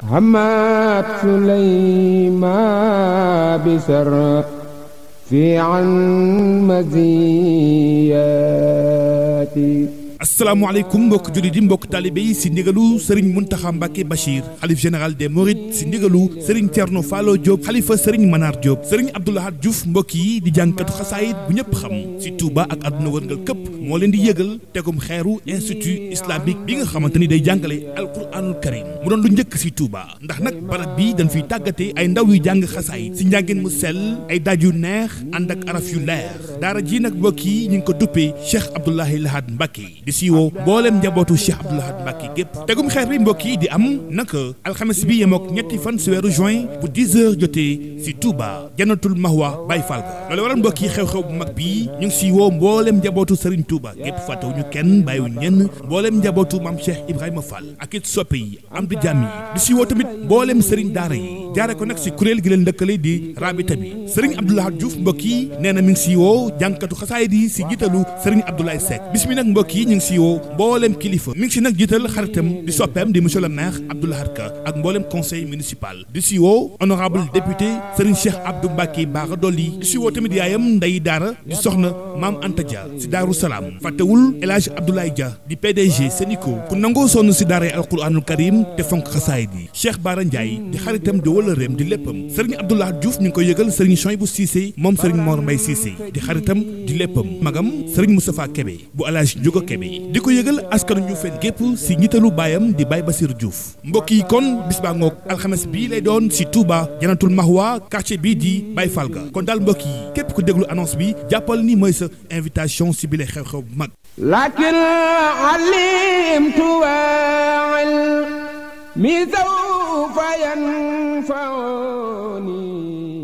همات سليمان بسر في عن مزياتي. asalaamaaleykum mbokk jullit yi mbokk taalibe yi si ndigalu Serigne Mountakha Mbacké Bachir xalif général des Mourides si ndigalu Serigne Thierno Fallo Diop xalifa Serigne Manar Diop Serigne Abdou Lahad Diouf mbokk yi di jànkatu xasaayit bu ñëpp xam si Touba ak àdduna wërngal këpp moo leen di yëgal tegum xeeru institut islamique bi nga xamante ni day jàngale alquranul karim mu doon lu njëkk si Touba ndax nag barab bi dañ fiy tàggate ay ndaw yu jàng xasaayit si njàngin mu sell ay daaj yu neex ànd ak araf yu leer daara ji nag mbokk yi ñu ngi ko duppee Cheikh Abdoulahi Lahad Mbacké di siiwoo mboolem njabootu Cheikh Abdou Lahad Mbacké gépp tegum xeer bi mbokk yi di am naka alxames bi yemook ñetti fan si weeru juin bu 10 heures jotee si Touba Jannatul Mahwa Baye Fall ga loolu waral mbokk yi xew-xew bu mag bii ñu ngi siiwoo mboolem njabootu Serigne Touba gépp fàttewuñu kenn bàyyiwuñ ñenn mboolem njabootu Mame Cheikh Ibrahima Fall ak it soppe yi am di jàmm yi di siiwoo tamit mboolem Serigne daara yi jaare ko nag si kuréel gi leen dëkkale di rabita bi Serigne Abdou Lahad Diouf mbokk yi nee na mi ngi siiwoo jànkatu xasaayid yi si jiitalu Serigne Abdoulaye Seck bis mi nag mbokk yi ñu ngi siiwoo mboolem kilifa mi ngi si nag jiital xaritam di soppeem di monsieur le maire Abdou Lahad Ka ak mboolem conseil municipal di siiwoo honorable député Serigne Cheikh Abdou Mbacké Bara Dolly di siiwoo tamit yaayam nday daara di soxna Maam Anta Dia si Daaru Salaam fàttewul El Hadj Abdoulaye Dia di PDG Sénico ku nangoo sonn si daara alquranul karim te fonk xasaayid yi Cheikh Bara Ndiaye di xaritam di wëlëreem di léppam Serigne Abdou Lahad Diouf mi ngi koy yëgal Serigne Choybou Cissé moom Serigne Mor Mbaye Cissé di xaritam di léppam magam Serigne Moustapha Kébé bu El Hadj Ndiouga Kébé di ko yëgal askanu ñu fen gépp si ñitalu baayam di Baye Bassirou Diouf mbokk yi kon bis baa ngoog alxames bii lay doon si Touba Jannatul Mahwa quartier bii di Baye Fall ga kon daal mbokk yi képp ku déglu annonce bi jàppal ni mooy sa invitation si bile xew-xew bu mag lakin alimtu wa'al mi sawfa yanfa'uni